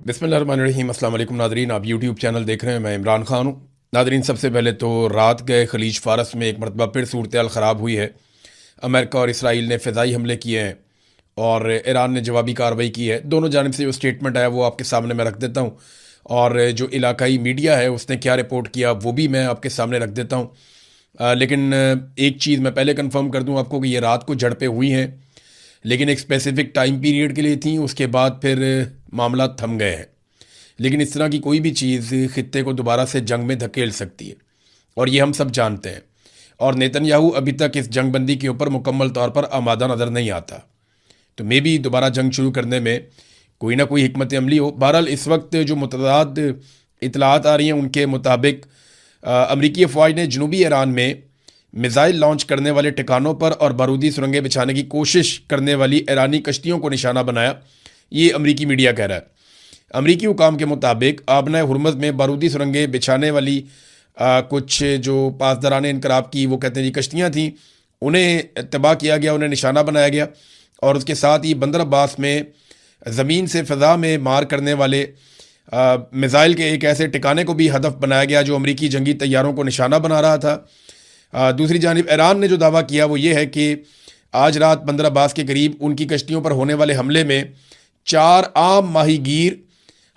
बिस्मिल्लाहिर्रहमानिर्रहीम। अस्सलाम वालेकुम नादरीन, आप यूट्यूब चैनल देख रहे हैं। मैं इमरान खान हूँ। नादरीन, सबसे पहले तो रात गए खलीज फारस में एक मरतबा फिर सूरत हाल ख़राब हुई है। अमेरिका और इसराइल ने फ़िज़ाई हमले किए हैं और ईरान ने जवाबी कार्रवाई की है। दोनों जानिब से जो स्टेटमेंट आया वो आपके सामने मैं रख देता हूँ, और जो इलाकाई मीडिया है उसने क्या रिपोर्ट किया वो भी मैं आपके सामने रख देता हूँ। लेकिन एक चीज़ मैं पहले कंफर्म कर दूँ आपको कि ये रात को झड़पें हुई हैं, लेकिन एक स्पेसिफिक टाइम पीरियड के लिए थी। उसके बाद फिर मामला थम गए हैं। लेकिन इस तरह की कोई भी चीज़ खित्ते को दोबारा से जंग में धकेल सकती है, और ये हम सब जानते हैं। और नेतन्याहू अभी तक इस जंग बंदी के ऊपर मुकम्मल तौर पर आमादा नज़र नहीं आता, तो मे भी दोबारा जंग शुरू करने में कोई ना कोई हिकमत अमली हो। बहरहाल इस वक्त जो मुतदाद इतलात आ रही हैं उनके मुताबिक अमरीकी अफवाज ने जनूबी ईरान में मिज़ाइल लॉन्च करने वाले ठिकानों पर और बारूदी सुरंगें बिछाने की कोशिश करने वाली ईरानी कश्तियों को निशाना बनाया। ये अमरीकी मीडिया कह रहा है। अमरीकी हुकाम के मुताबिक आबना हुरमज़ में बारूदी सुरंगें बिछाने वाली कुछ जो पासदारान इनकलाब की वो कहते हैं जी कश्तियाँ थीं, उन्हें तबाह किया गया, उन्हें निशाना बनाया गया। और उसके साथ ही बंदर अब्बास में ज़मीन से फ़ज़ा में मार करने वाले मिज़ाइल के एक ऐसे ठिकाने को भी हदफ बनाया गया जो अमरीकी जंगी तैयारों को निशाना बना रहा था। दूसरी जानिब ईरान ने जो दावा किया वो ये है कि आज रात बंदर अब्बास के करीब उनकी कश्तियों पर होने वाले हमले में 4 आम माहीगीर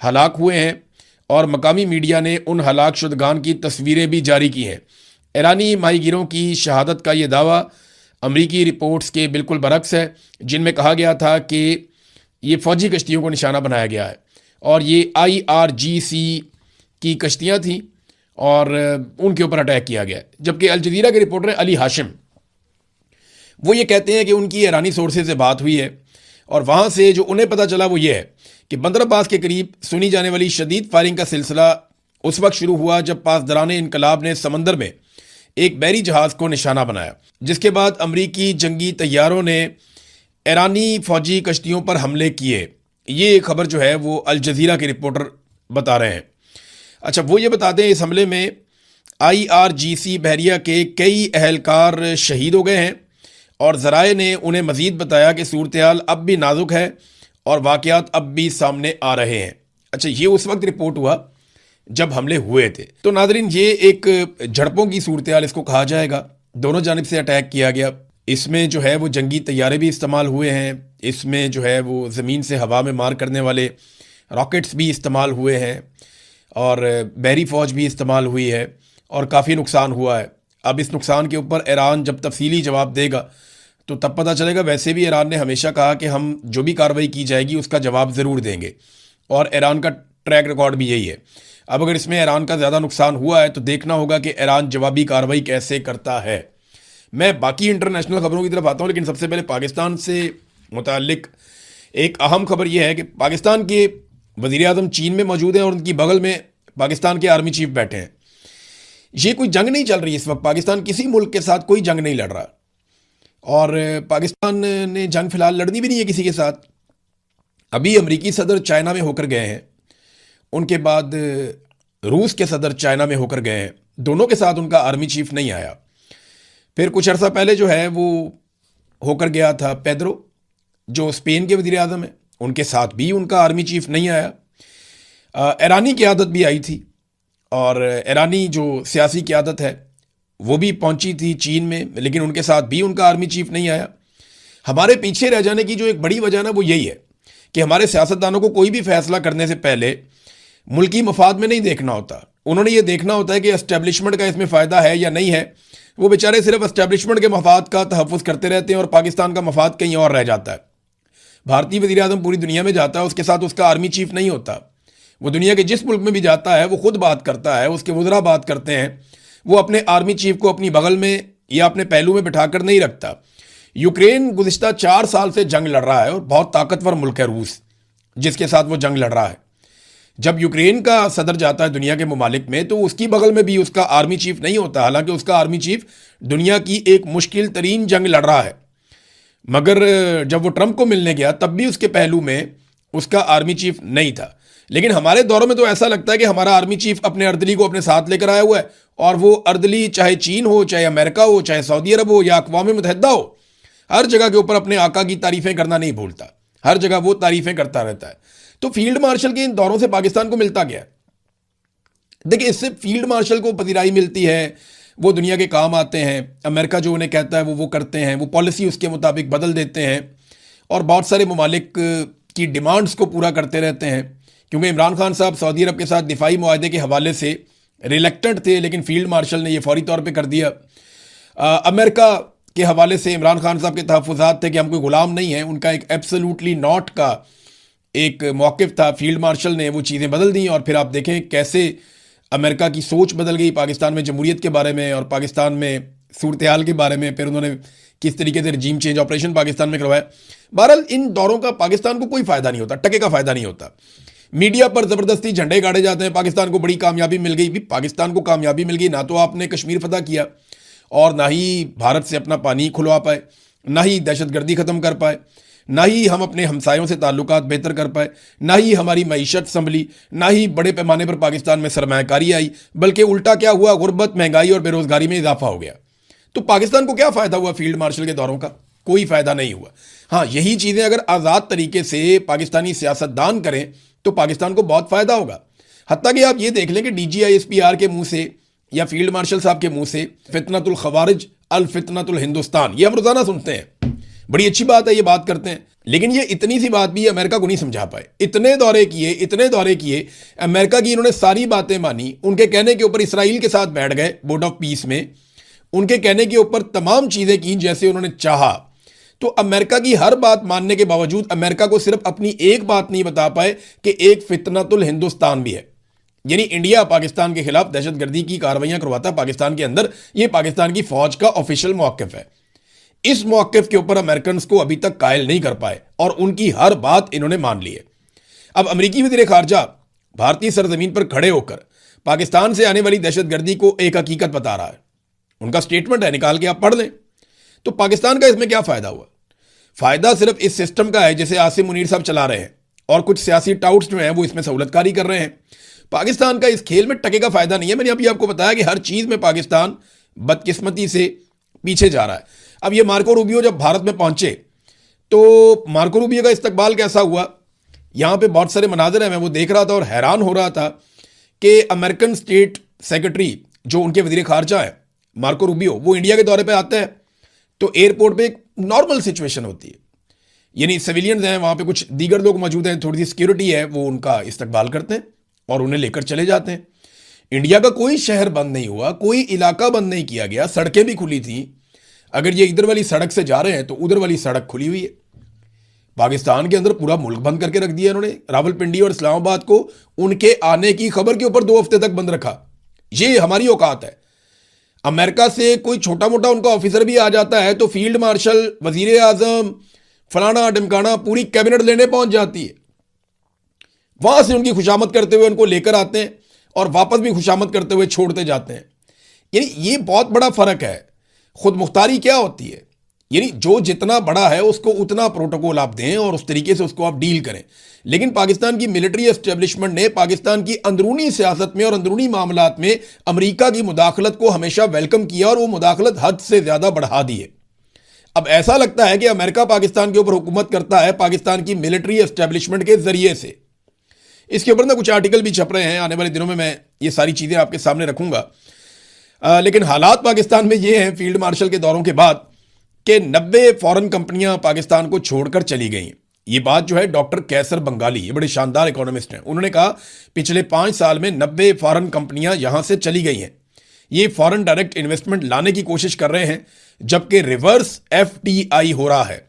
हलाक हुए हैं, और मकामी मीडिया ने उन हलाक शुदगान की तस्वीरें भी जारी की हैं। ईरानी माहीगीरों की शहादत का ये दावा अमरीकी रिपोर्ट्स के बिल्कुल बरक्स है, जिनमें कहा गया था कि ये फ़ौजी कश्तियों को निशाना बनाया गया है, और ये IRGC की कश्तियाँ थीं और उनके ऊपर अटैक किया गया है। जबकि अल जज़ीरा के रिपोर्टर अली हाशिम वो ये कहते हैं कि उनकी ईरानी सोर्सेज से बात हुई है, और वहाँ से जो उन्हें पता चला वो ये है कि बंदर अब्बास के करीब सुनी जाने वाली शदीद फायरिंग का सिलसिला उस वक्त शुरू हुआ जब पासदारान इनकलाब ने समंदर में एक बहरी जहाज़ को निशाना बनाया, जिसके बाद अमरीकी जंगी तैयारों ने ईरानी फ़ौजी कश्तियों पर हमले किए। ये खबर जो है वो अल जज़ीरा के रिपोर्टर बता रहे हैं। अच्छा, वो ये बताते हैं इस हमले में IRGC बहरिया के कई अहलकार शहीद हो गए हैं, और ज़राए ने उन्हें मज़ीद बताया कि सूरत हाल अब भी नाजुक है और वाक़यात अब भी सामने आ रहे हैं। अच्छा, ये उस वक्त रिपोर्ट हुआ जब हमले हुए थे। तो नादरीन, ये एक झड़पों की सूरत हाल इसको कहा जाएगा। दोनों जानिब से अटैक किया गया। इसमें जो है वो जंगी तैयारे भी इस्तेमाल हुए हैं, इसमें जो है वो ज़मीन से हवा में मार करने वाले रॉकेट्स भी इस्तेमाल हुए हैं, और बहरी फ़ौज भी इस्तेमाल हुई है, और काफ़ी नुकसान हुआ है। अब इस नुकसान के ऊपर ईरान जब तफसीली जवाब देगा तो तब पता चलेगा। वैसे भी ईरान ने हमेशा कहा कि हम जो भी कार्रवाई की जाएगी उसका जवाब ज़रूर देंगे, और ईरान का ट्रैक रिकॉर्ड भी यही है। अब अगर इसमें ईरान का ज़्यादा नुकसान हुआ है तो देखना होगा कि ईरान जवाबी कार्रवाई कैसे करता है। मैं बाकी इंटरनेशनल खबरों की तरफ आता हूँ, लेकिन सबसे पहले पाकिस्तान से मुतालिक एक अहम खबर यह है कि पाकिस्तान के वज़ीर आज़म चीन में मौजूद हैं और उनकी बगल में पाकिस्तान के आर्मी चीफ बैठे हैं। ये कोई जंग नहीं चल रही इस वक्त, पाकिस्तान किसी मुल्क के साथ कोई जंग नहीं लड़ रहा, और पाकिस्तान ने जंग फिलहाल लड़नी भी नहीं है किसी के साथ। अभी अमरीकी सदर चाइना में होकर गए हैं, उनके बाद रूस के सदर चाइना में होकर गए हैं, दोनों के साथ उनका आर्मी चीफ नहीं आया। फिर कुछ अर्सा पहले जो है वो होकर गया था पेड्रो, जो स्पेन के वज़ीर आज़म हैं, उनके साथ भी उनका आर्मी चीफ नहीं आया। ईरानी क़यादत भी आई थी, और ईरानी जो सियासी क़यादत है वो भी पहुंची थी चीन में, लेकिन उनके साथ भी उनका आर्मी चीफ नहीं आया। हमारे पीछे रह जाने की जो एक बड़ी वजह ना वो यही है कि हमारे सियासतदानों को कोई भी फैसला करने से पहले मुल्की मफाद में नहीं देखना होता। उन्होंने ये देखना होता है कि एस्टेब्लिशमेंट का इसमें फ़ायदा है या नहीं है। वो बेचारे सिर्फ एस्टेब्लिशमेंट के मफाद का तहफ़्फ़ुज़ करते रहते हैं और पाकिस्तान का मफाद कहीं और रह जाता है। भारतीय वज़ीर आज़म पूरी दुनिया में जाता है, उसके साथ उसका आर्मी चीफ नहीं होता। वो दुनिया के जिस मुल्क में भी जाता है वो खुद बात करता है, उसके वज़रा बात करते हैं। वो अपने आर्मी चीफ को अपनी बगल में या अपने पहलू में बिठाकर नहीं रखता। यूक्रेन गुज़िश्ता 4 साल से जंग लड़ रहा है, और बहुत ताकतवर मुल्क है रूस जिसके साथ वो जंग लड़ रहा है। जब यूक्रेन का सदर जाता है दुनिया के ममालिक में तो उसकी बगल में भी उसका आर्मी चीफ नहीं होता, हालांकि उसका आर्मी चीफ दुनिया की एक मुश्किल तरीन जंग लड़ रहा है। मगर जब वो ट्रंप को मिलने गया तब भी उसके पहलू में उसका आर्मी चीफ नहीं था। लेकिन हमारे दौरों में तो ऐसा लगता है कि हमारा आर्मी चीफ अपने अर्दली को अपने साथ लेकर आया हुआ है, और वो अर्दली चाहे चीन हो, चाहे अमेरिका हो, चाहे सऊदी अरब हो या अक़वाम मुत्तहिदा हो, हर जगह के ऊपर अपने आका की तारीफ़ें करना नहीं भूलता। हर जगह वो तारीफ़ें करता रहता है। तो फील्ड मार्शल के इन दौरों से पाकिस्तान को मिलता क्या है? देखिए, इससे फील्ड मार्शल को पजीराई मिलती है, वो दुनिया के काम आते हैं, अमेरिका जो उन्हें कहता है वो करते हैं, वो पॉलिसी उसके मुताबिक बदल देते हैं और बहुत सारे ममालिक की डिमांड्स को पूरा करते रहते हैं। क्योंकि इमरान खान साहब सऊदी अरब के साथ दिफाई मुआहदे के हवाले से रिलेक्टेंट थे, लेकिन फील्ड मार्शल ने यह फौरी तौर पर कर दिया। अमेरिका के हवाले से इमरान खान साहब के तहफ़्फ़ुज़ात थे कि हम कोई गुलाम नहीं हैं, उनका एक एब्सोल्युटली नॉट का एक मौक़िफ़ था। फील्ड मार्शल ने वो चीज़ें बदल दी और फिर आप देखें कैसे अमेरिका की सोच बदल गई पाकिस्तान में जमहूरियत के बारे में और पाकिस्तान में सूरत हाल के बारे में। फिर उन्होंने किस तरीके से रजीम चेंज ऑपरेशन पाकिस्तान में करवाया। बहरहाल इन दौरों का पाकिस्तान को कोई फ़ायदा नहीं होता, टके का फ़ायदा नहीं होता। मीडिया पर ज़बरदस्ती झंडे गाड़े जाते हैं, पाकिस्तान को बड़ी कामयाबी मिल गई। भी पाकिस्तान को कामयाबी मिल गई, ना तो आपने कश्मीर फतह किया और ना ही भारत से अपना पानी खुलवा पाए, ना ही दहशतगर्दी ख़त्म कर पाए, ना ही हम अपने हमसायों से ताल्लुकात बेहतर कर पाए, ना ही हमारी मईशत संभली, ना ही बड़े पैमाने पर पाकिस्तान में सरमायाकारी आई, बल्कि उल्टा क्या हुआ, गुर्बत, महंगाई और बेरोजगारी में इजाफा हो गया। तो पाकिस्तान को क्या फ़ायदा हुआ फील्ड मार्शल के दौरों का? कोई फ़ायदा नहीं हुआ। हाँ, यही चीज़ें अगर आज़ाद तरीके से पाकिस्तानी सियासतदान करें तो पाकिस्तान को बहुत फ़ायदा होगा। हत्ता कि आप ये देख लें कि DGISPR के मुंह से या फील्ड मार्शल साहब के मुंह से फितनतुल खवारिज अल फितनतुल हिंदुस्तान, ये हम रोज़ाना सुनते हैं। बड़ी अच्छी बात है, ये बात करते हैं, लेकिन ये इतनी सी बात भी अमेरिका को नहीं समझा पाए। इतने दौरे किए, अमेरिका की इन्होंने सारी बातें मानी, उनके कहने के ऊपर इसराइल के साथ बैठ गए बोर्ड ऑफ पीस में, उनके कहने के ऊपर तमाम चीज़ें की जैसे उन्होंने चाहा। तो अमेरिका की हर बात मानने के बावजूद अमेरिका को सिर्फ अपनी एक बात नहीं बता पाए कि एक फितनतुल हिंदुस्तान भी है, यानी इंडिया पाकिस्तान के खिलाफ दहशतगर्दी की कार्रवाइयां करवाता पाकिस्तान के अंदर। यह पाकिस्तान की फौज का ऑफिशियल मौक़िफ़ है। इस मौक़िफ़ के ऊपर अमेरिकन को अभी तक कायल नहीं कर पाए और उनकी हर बात इन्होंने मान ली है। अब अमेरिकी वज़ीर ख़ारजा भारतीय सरजमीन पर खड़े होकर पाकिस्तान से आने वाली दहशतगर्दी को एक हकीकत बता रहा है। उनका स्टेटमेंट है, निकाल के आप पढ़ लें। तो पाकिस्तान का इसमें क्या फ़ायदा हुआ? फ़ायदा सिर्फ इस सिस्टम का है जिसे आसिम मुनीर साहब चला रहे हैं और कुछ सियासी टाउट्स जो हैं वो इसमें सहूलतकारी कर रहे हैं। पाकिस्तान का इस खेल में टके का फ़ायदा नहीं है। मैंने अभी आपको बताया कि हर चीज़ में पाकिस्तान बदकिस्मती से पीछे जा रहा है। अब ये मार्को रूबियो जब भारत में पहुंचे तो मार्को रूबियो का इस्तकबाल कैसा हुआ, यहाँ पे बहुत सारे मनाज़िर हैं, मैं वो देख रहा था और हैरान हो रहा था कि अमेरिकन स्टेट सेक्रेटरी जो उनके वज़ीर ख़ारजा है मार्को रूबियो, वो इंडिया के दौरे पे आता है तो एयरपोर्ट पे एक नॉर्मल सिचुएशन होती है, यानी सिविलियंस हैं वहाँ पे, कुछ दीगर लोग मौजूद हैं, थोड़ी सी सिक्योरिटी है, वो उनका इस्तकबाल करते हैं और उन्हें लेकर चले जाते हैं। इंडिया का कोई शहर बंद नहीं हुआ, कोई इलाका बंद नहीं किया गया, सड़कें भी खुली थी। अगर ये इधर वाली सड़क से जा रहे हैं तो उधर वाली सड़क खुली हुई है। पाकिस्तान के अंदर पूरा मुल्क बंद करके रख दिया इन्होंने। रावलपिंडी और इस्लामाबाद को उनके आने की खबर के ऊपर 2 हफ्ते तक बंद रखा। ये हमारी औकात है। अमेरिका से कोई छोटा मोटा उनका ऑफिसर भी आ जाता है तो फील्ड मार्शल, वजीर आजम, फलाना ढमकाना, पूरी कैबिनेट लेने पहुंच जाती है। वहां से उनकी खुशामद करते हुए उनको लेकर आते हैं और वापस भी खुशामद करते हुए छोड़ते जाते हैं। यानी ये बहुत बड़ा फर्क है। खुद मुख्तारी क्या होती है, यानी जो जितना बड़ा है उसको उतना प्रोटोकॉल आप दें और उस तरीके से उसको आप डील करें। लेकिन पाकिस्तान की मिलिट्री एस्टेब्लिशमेंट ने पाकिस्तान की अंदरूनी सियासत में और अंदरूनी मामलात में अमेरिका की मुदाखलत को हमेशा वेलकम किया और वो मुदाखलत हद से ज़्यादा बढ़ा दी है। अब ऐसा लगता है कि अमेरिका पाकिस्तान के ऊपर हुकूमत करता है पाकिस्तान की मिलिट्री एस्टेब्लिशमेंट के ज़रिए से। इसके ऊपर ना कुछ आर्टिकल भी छप रहे हैं, आने वाले दिनों में मैं ये सारी चीज़ें आपके सामने रखूंगा। लेकिन हालात पाकिस्तान में ये हैं फील्ड मार्शल के दौरों के बाद कि 90 फॉरेन कंपनियां पाकिस्तान को छोड़कर चली गई। ये बात जो है डॉक्टर कैसर बंगाली, ये बड़े शानदार इकोनॉमिस्ट हैं, उन्होंने कहा पिछले 5 साल में 90 फॉरेन कंपनियां यहां से चली गई हैं। ये फॉरेन डायरेक्ट इन्वेस्टमेंट लाने की कोशिश कर रहे हैं, जबकि रिवर्स FDI हो रहा है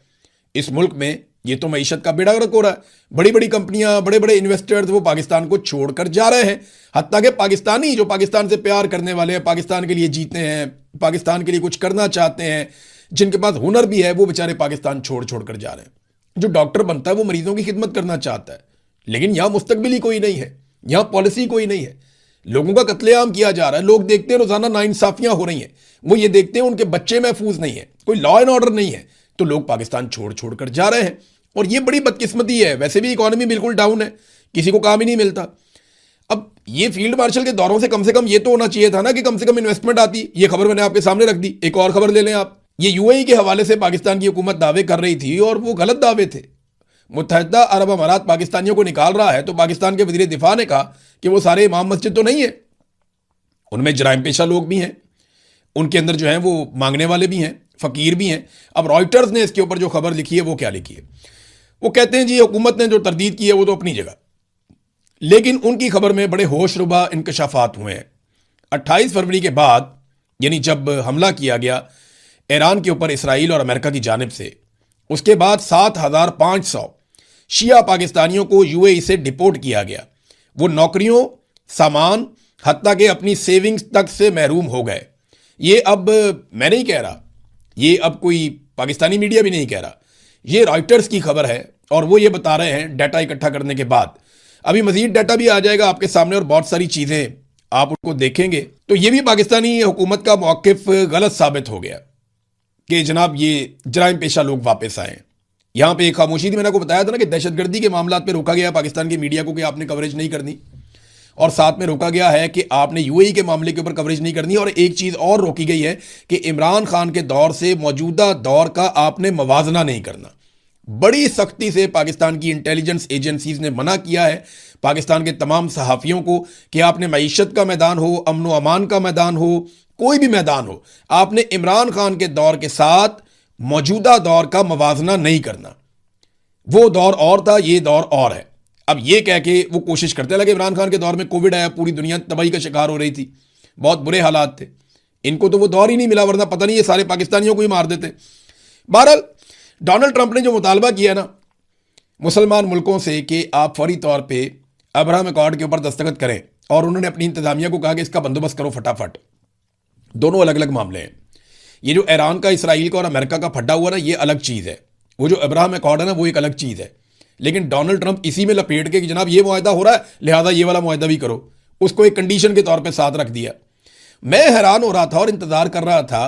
इस मुल्क में। ये तो मईशत का बेड़ा गर्क हो रहा है। बड़ी बड़ी कंपनियां, बड़े बड़े इन्वेस्टर्स वो पाकिस्तान को छोड़कर जा रहे हैं। हत्ता कि पाकिस्तानी जो पाकिस्तान से प्यार करने वाले हैं, पाकिस्तान के लिए जीते हैं, पाकिस्तान के लिए कुछ करना चाहते हैं, जिनके पास हुनर भी है, वो बेचारे पाकिस्तान छोड़ छोड़ कर जा रहे हैं। जो डॉक्टर बनता है वो मरीजों की खिदमत करना चाहता है, लेकिन यहाँ मुस्तकबिल ही कोई नहीं है, यहाँ पॉलिसी कोई नहीं है। लोगों का कत्लेआम किया जा रहा है। लोग देखते हैं रोजाना नाइंसाफियां हो रही हैं, वो ये देखते हैं उनके बच्चे महफूज नहीं है, कोई लॉ एंड ऑर्डर नहीं है, तो लोग पाकिस्तान छोड़ छोड़ कर जा रहे हैं। और ये बड़ी बदकिस्मती है। वैसे भी इकोनॉमी बिल्कुल डाउन है, किसी को काम ही नहीं मिलता। अब ये फील्ड मार्शल के दौरों से कम ये तो होना चाहिए था ना कि कम से कम इन्वेस्टमेंट आती। ये खबर मैंने आपके सामने रख दी। एक और खबर ले लें आप। ये UAE के हवाले से पाकिस्तान की हुकूमत दावे कर रही थी और वो गलत दावे थे। मुत्तहिदा अरब अमारात पाकिस्तानियों को निकाल रहा है तो पाकिस्तान के वज़ीर दिफा ने कहा कि वो सारे इमाम मस्जिद तो नहीं है, उनमें जराइम पेशा लोग भी हैं, उनके अंदर जो हैं वो मांगने वाले भी हैं, फ़कीर भी हैं। अब रॉयटर्स ने इसके ऊपर जो खबर लिखी है वो क्या लिखी है, वो कहते हैं जी हुकूमत ने जो तरदीद की है वो तो अपनी जगह, लेकिन उनकी खबर में बड़े होशरुबा इंकशाफात हुए हैं। 28 फरवरी के बाद, यानी जब हमला किया गया ईरान के ऊपर इसराइल और अमेरिका की जानिब से, उसके बाद 7,500 शिया पाकिस्तानियों को यूएई से डिपोर्ट किया गया। वो नौकरियों, सामान, हत्ता के अपनी सेविंग्स तक से महरूम हो गए। ये अब मैं नहीं कह रहा, ये अब कोई पाकिस्तानी मीडिया भी नहीं कह रहा, ये रॉयटर्स की खबर है और वो ये बता रहे हैं डाटा इकट्ठा करने के बाद। अभी मजीद डाटा भी आ जाएगा आपके सामने और बहुत सारी चीज़ें आप उनको देखेंगे तो ये भी पाकिस्तानी हुकूमत का मौक़िफ़ गलत साबित हो गया कि जनाब ये जराइम पेशा लोग वापस आए। यहाँ पे एक खामोशी थी, मैंने आपको बताया था ना कि दहशतगर्दी के मामला पे रोका गया पाकिस्तान की मीडिया को कि आपने कवरेज नहीं करनी, और साथ में रोका गया है कि आपने यूएई के मामले के ऊपर कवरेज नहीं करनी, और एक चीज़ और रोकी गई है कि इमरान खान के दौर से मौजूदा दौर का आपने मवाजना नहीं करना। बड़ी सख्ती से पाकिस्तान की इंटेलिजेंस एजेंसीज ने मना किया है पाकिस्तान के तमाम सहाफ़ियों को कि आपने मईशत का मैदान हो, अमन व अमान का मैदान हो, कोई भी मैदान हो, आपने इमरान खान के दौर के साथ मौजूदा दौर का मवाजना नहीं करना। वो दौर और था, ये दौर और है। अब ये कह के वो कोशिश करते लगे, इमरान खान के दौर में कोविड आया, पूरी दुनिया तबाही का शिकार हो रही थी, बहुत बुरे हालात थे, इनको तो वो दौर ही नहीं मिला, वरना पता नहीं ये सारे पाकिस्तानियों को ही मार देते। बहरहाल डोनाल्ड ट्रंप ने जो मुतालबा किया ना मुसलमान मुल्कों से कि आप फौरी तौर पे अब्राहम अकॉर्ड के ऊपर दस्तखत करें, और उन्होंने अपनी इंतजामिया को कहा कि इसका बंदोबस्त करो फटाफट। दोनों अलग अलग मामले हैं। ये जो ईरान का, इसराइल का और अमेरिका का फटा हुआ ना, ये अलग चीज़ है। वो जो अब्राहम अकॉर्ड है ना, वो एक अलग चीज़ है। लेकिन डोनाल्ड ट्रंप इसी में लपेट के कि जनाब ये मुआहदा हो रहा है, लिहाजा ये वाला मुआहदा भी करो, उसको एक कंडीशन के तौर पर साथ रख दिया। मैं हैरान हो रहा था और इंतजार कर रहा था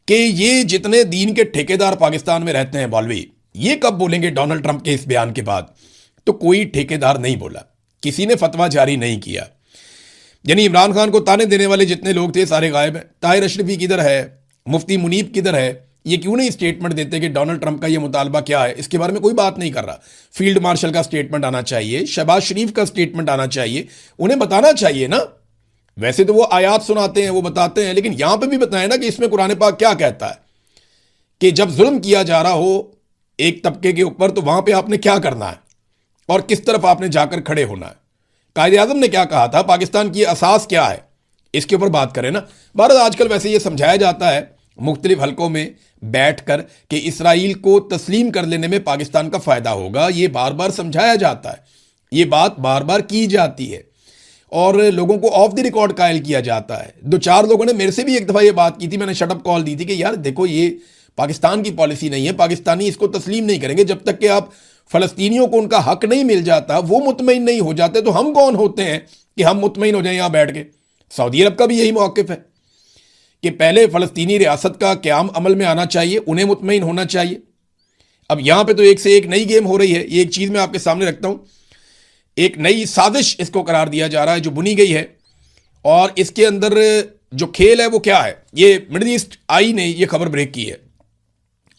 कि ये जितने दीन के ठेकेदार पाकिस्तान में रहते हैं मौलवी, ये कब बोलेंगे डोनाल्ड ट्रंप के इस बयान के बाद। तो कोई ठेकेदार नहीं बोला, किसी ने फतवा जारी नहीं किया। यानी इमरान खान को ताने देने वाले जितने लोग थे सारे गायब हैं। ताहिर अशरफी किधर है, मुफ्ती मुनीब किधर है, ये क्यों नहीं स्टेटमेंट देते कि डोनाल्ड ट्रंप का ये मुतालबा क्या है। इसके बारे में कोई बात नहीं कर रहा। फील्ड मार्शल का स्टेटमेंट आना चाहिए, शहबाज शरीफ का स्टेटमेंट आना चाहिए, उन्हें बताना चाहिए ना। वैसे तो वो आयात सुनाते हैं, वो बताते हैं, लेकिन यहां पे भी बताएं ना कि इसमें कुरान पाक क्या कहता है कि जब जुल्म किया जा रहा हो एक तबके के ऊपर तो वहां पे आपने क्या करना है और किस तरफ आपने जाकर खड़े होना है। कायदे आज़म ने क्या कहा था, पाकिस्तान की असास क्या है, इसके ऊपर बात करें ना। भारत आजकल वैसे ये समझाया जाता है मुख्तलिफ हलकों में बैठ कर कि इसराइल को तस्लीम कर लेने में पाकिस्तान का फ़ायदा होगा। ये बार बार समझाया जाता है, ये बात बार बार की जाती है और लोगों को ऑफ द रिकॉर्ड कायल किया जाता है। दो चार लोगों ने मेरे से भी एक दफ़ा ये बात की थी, मैंने शटअप कॉल दी थी कि यार देखो ये पाकिस्तान की पॉलिसी नहीं है, पाकिस्तानी इसको तस्लीम नहीं करेंगे जब तक कि आप फ़लस्तीनियों को उनका हक नहीं मिल जाता, वो मुतमईन नहीं हो जाते, तो हम कौन होते हैं कि हम मुतमईन हो जाएं यहाँ बैठ के। सऊदी अरब का भी यही मौक़िफ़ है कि पहले फ़लस्तीनी रियासत का क़याम अमल में आना चाहिए, उन्हें मुतमईन होना चाहिए। अब यहाँ पे तो एक से एक नई गेम हो रही है। ये एक चीज़ मैं आपके सामने रखता हूँ, एक नई साजिश इसको करार दिया जा रहा है जो बुनी गई है, और इसके अंदर जो खेल है वो क्या है। ये मिडल ईस्ट आई ने ये खबर ब्रेक की है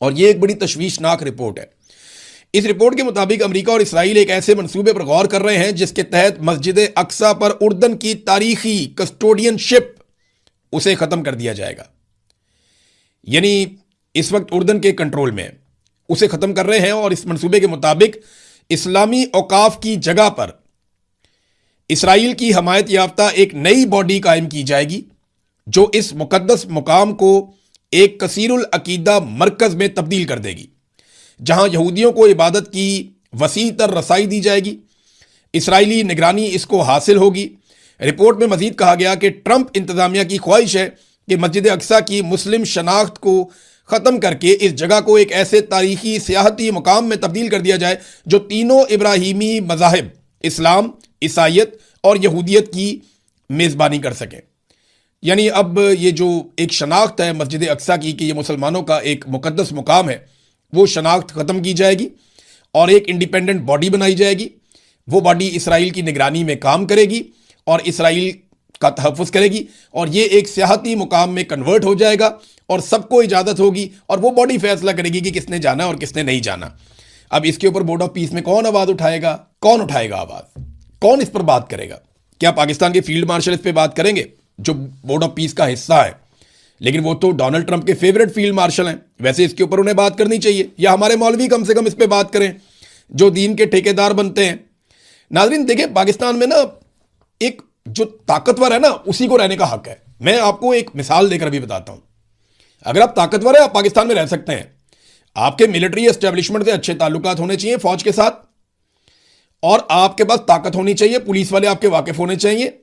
और ये एक बड़ी तशवीशनाक रिपोर्ट है। इस रिपोर्ट के मुताबिक अमेरिका और इसराइल एक ऐसे मंसूबे पर गौर कर रहे हैं जिसके तहत मस्जिद अक्सा पर उर्दन की तारीखी कस्टोडियनशिप उसे ख़त्म कर दिया जाएगा। यानी इस वक्त उर्दन के कंट्रोल में उसे ख़त्म कर रहे हैं और इस मंसूबे के मुताबिक इस्लामी औकाफ की जगह पर इसराइल की हमायत याफ्ता एक नई बॉडी कायम की जाएगी जो इस मुकद्दस मुकाम को एक कसीरुल अकीदा मरकज़ में तब्दील कर देगी, जहां यहूदियों को इबादत की वसी तर रसाई दी जाएगी। इसराइली निगरानी इसको हासिल होगी। रिपोर्ट में मजीद कहा गया कि ट्रंप इंतज़ामिया की ख्वाहिश है कि मस्जिद अक्सा की मुस्लिम शनाख्त को ख़त्म करके इस जगह को एक ऐसे तारीखी सियाहती मुकाम में तब्दील कर दिया जाए जो तीनों इब्राहिमी मज़ाहिब इस्लाम, ईसाइयत और यहूदियत की मेज़बानी कर सकें। यानी अब ये जो एक शनाख्त है मस्जिद अक्सा की कि ये मुसलमानों का एक मुकद्दस मुकाम है, वो शनाख्त ख़त्म की जाएगी और एक इंडिपेंडेंट बॉडी बनाई जाएगी। वो बॉडी इसराइल की निगरानी में काम करेगी और इसराइल का तहफ़्फ़ुज़ करेगी और ये एक सियाहती मुकाम में कन्वर्ट हो जाएगा और सबको इजाज़त होगी और वो बॉडी फैसला करेगी कि किसने जाना और किसने नहीं जाना। अब इसके ऊपर बोर्ड ऑफ पीस में कौन आवाज उठाएगा? कौन उठाएगा आवाज? कौन इस पर बात करेगा? क्या पाकिस्तान के फील्ड मार्शल इस पर बात करेंगे, जो बोर्ड ऑफ पीस का हिस्सा है? लेकिन वो तो डोनाल्ड ट्रंप के फेवरेट फील्ड मार्शल हैं, वैसे इसके ऊपर उन्हें बात करनी चाहिए, या हमारे मौलवी कम से कम इस पर बात करें जो दीन के ठेकेदार बनते हैं। नाज़रीन देखें, पाकिस्तान में ना एक जो ताकतवर है ना, उसी को रहने का हक है। मैं आपको एक मिसाल देकर अभी बताता हूं। अगर आप ताकतवर है, आप पाकिस्तान में रह सकते हैं। आपके मिलिट्री एस्टेब्लिशमेंट से अच्छे ताल्लुकात होने चाहिए फौज के साथ, और आपके पास ताकत होनी चाहिए, पुलिस वाले आपके वाकिफ होने चाहिए,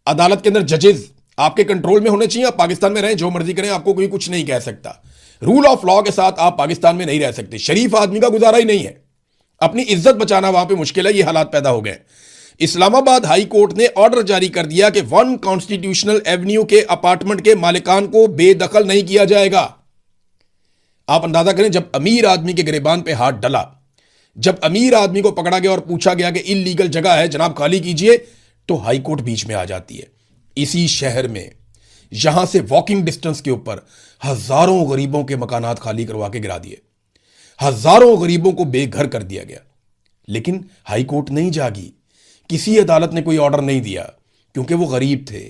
अदालत के अंदर जजेस आपके कंट्रोल में होने चाहिए। आप पाकिस्तान में रहें, जो मर्जी करें, आपको कोई कुछ नहीं कह सकता। रूल ऑफ लॉ के साथ आप पाकिस्तान में नहीं रह सकते। शरीफ आदमी का गुजारा ही नहीं है, अपनी इज्जत बचाना वहां पे मुश्किल है। ये हालात पैदा हो गए। इस्लामाबाद हाई कोर्ट ने ऑर्डर जारी कर दिया कि 1 कॉन्स्टिट्यूशनल एवेन्यू के अपार्टमेंट के मालिकान को बेदखल नहीं किया जाएगा। आप अंदाजा करें, जब अमीर आदमी के गिरेबान पे हाथ डला, जब अमीर आदमी को पकड़ा गया और पूछा गया कि इल्लीगल जगह है जनाब, खाली कीजिए, तो हाई कोर्ट बीच में आ जाती है। इसी शहर में यहां से वॉकिंग डिस्टेंस के ऊपर हजारों गरीबों के मकानात खाली करवा के गिरा दिए, हजारों गरीबों को बेघर कर दिया गया। लेकिन हाई कोर्ट नहीं जागी, किसी अदालत ने कोई ऑर्डर नहीं दिया, क्योंकि वो गरीब थे,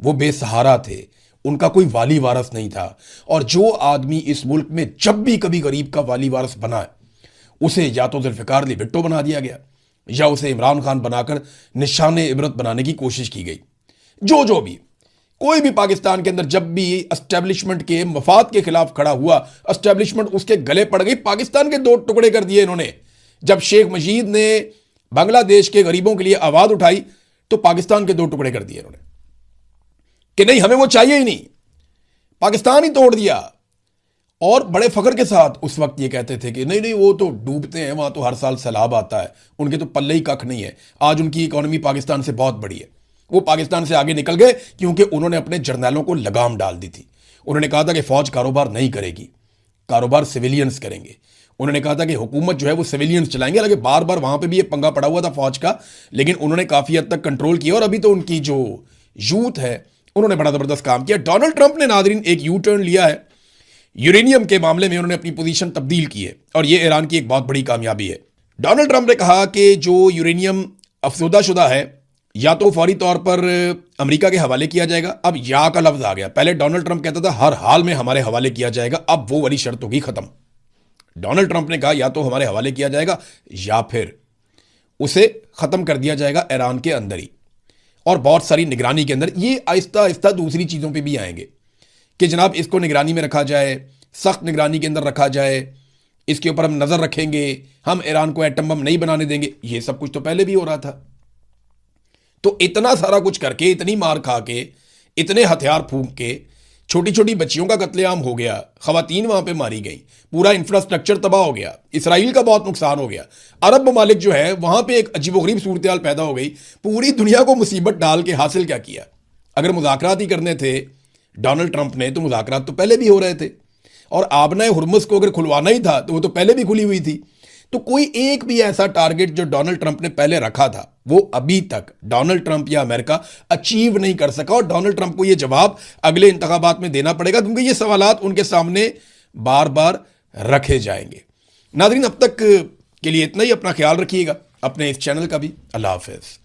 वो बेसहारा थे, उनका कोई वाली वारस नहीं था। और जो आदमी इस मुल्क में जब भी कभी गरीब का वाली वारस बना है, उसे या तो जुल्फिकार अली भुट्टो बना दिया गया, या उसे इमरान खान बनाकर निशान इबरत बनाने की कोशिश की गई। जो भी कोई भी पाकिस्तान के अंदर जब भी एस्टेब्लिशमेंट के मफाद के खिलाफ खड़ा हुआ, एस्टेब्लिशमेंट उसके गले पड़ गई। पाकिस्तान के 2 टुकड़े कर दिए इन्होंने। जब शेख मुजीब ने बांग्लादेश के गरीबों के लिए आवाज उठाई, तो पाकिस्तान के 2 टुकड़े कर दिए इन्होंने कि नहीं, हमें वो चाहिए ही नहीं, पाकिस्तान ही तोड़ दिया। और बड़े फख्र के साथ उस वक्त ये कहते थे कि नहीं नहीं, वो तो डूबते हैं, वहां तो हर साल सैलाब आता है, उनके तो पल्ले ही कख नहीं है। आज उनकी इकोनॉमी पाकिस्तान से बहुत बड़ी है। वो पाकिस्तान से आगे निकल गए क्योंकि उन्होंने अपने जर्नैलों को लगाम डाल दी थी। उन्होंने कहा था कि फौज कारोबार नहीं करेगी, कारोबार सिविलियंस करेंगे। उन्होंने कहा था कि हुकूमत जो है वो सिविलियंस चलाएंगे। हालांकि बार बार वहां पे भी ये पंगा पड़ा हुआ था फौज का, लेकिन उन्होंने काफी हद तक कंट्रोल किया। और अभी तो उनकी जो यूथ है, उन्होंने बड़ा जबरदस्त काम किया। डोनाल्ड ट्रंप ने नादरीन एक यू टर्न लिया है, यूरेनियम के मामले में उन्होंने अपनी पोजीशन तब्दील की है, और यह ईरान की एक बहुत बड़ी कामयाबी है। डोनाल्ड ट्रंप ने कहा कि जो यूरेनियम अफसोदा शुदा है, या तो फौरी तौर पर अमेरिका के हवाले किया जाएगा। अब या का लफ्ज आ गया। पहले डोनाल्ड ट्रंप कहता था हर हाल में हमारे हवाले किया जाएगा, अब वो वाली शर्त होगी खत्म। डोनाल्ड ट्रंप ने कहा या तो हमारे हवाले किया जाएगा या फिर उसे खत्म कर दिया जाएगा ईरान के अंदर ही, और बहुत सारी निगरानी के अंदर। ये आहिस्ता आहिस्ता दूसरी चीज़ों पे भी आएंगे कि जनाब इसको निगरानी में रखा जाए, सख्त निगरानी के अंदर रखा जाए, इसके ऊपर हम नज़र रखेंगे, हम ईरान को एटम बम नहीं बनाने देंगे। ये सब कुछ तो पहले भी हो रहा था। तो इतना सारा कुछ करके, इतनी मार खा के, इतने हथियार फूंक के, छोटी छोटी बच्चियों का कत्लेआम हो गया, खवातीन वहां पे मारी गई, पूरा इंफ्रास्ट्रक्चर तबाह हो गया, इसराइल का बहुत नुकसान हो गया, अरब ममालिक जो है वहां पे एक अजीबोगरीब सूरत हाल पैदा हो गई। पूरी दुनिया को मुसीबत डाल के हासिल क्या किया? अगर मुज़ाकरात ही करने थे डोनाल्ड ट्रंप ने, तो मुज़ाकरात तो पहले भी हो रहे थे, और आबना हुर्मुज़ को अगर खुलवाना ही था तो वो तो पहले भी खुली हुई थी। तो कोई एक भी ऐसा टारगेट जो डोनाल्ड ट्रंप ने पहले रखा था, वो अभी तक डोनाल्ड ट्रंप या अमेरिका अचीव नहीं कर सका। और डोनाल्ड ट्रंप को ये जवाब अगले इंतखाबात में देना पड़ेगा, क्योंकि ये सवालात उनके सामने बार बार रखे जाएंगे। नाज़रीन, अब तक के लिए इतना ही। अपना ख्याल रखिएगा, अपने इस चैनल का भी। अल्लाह हाफ़िज़।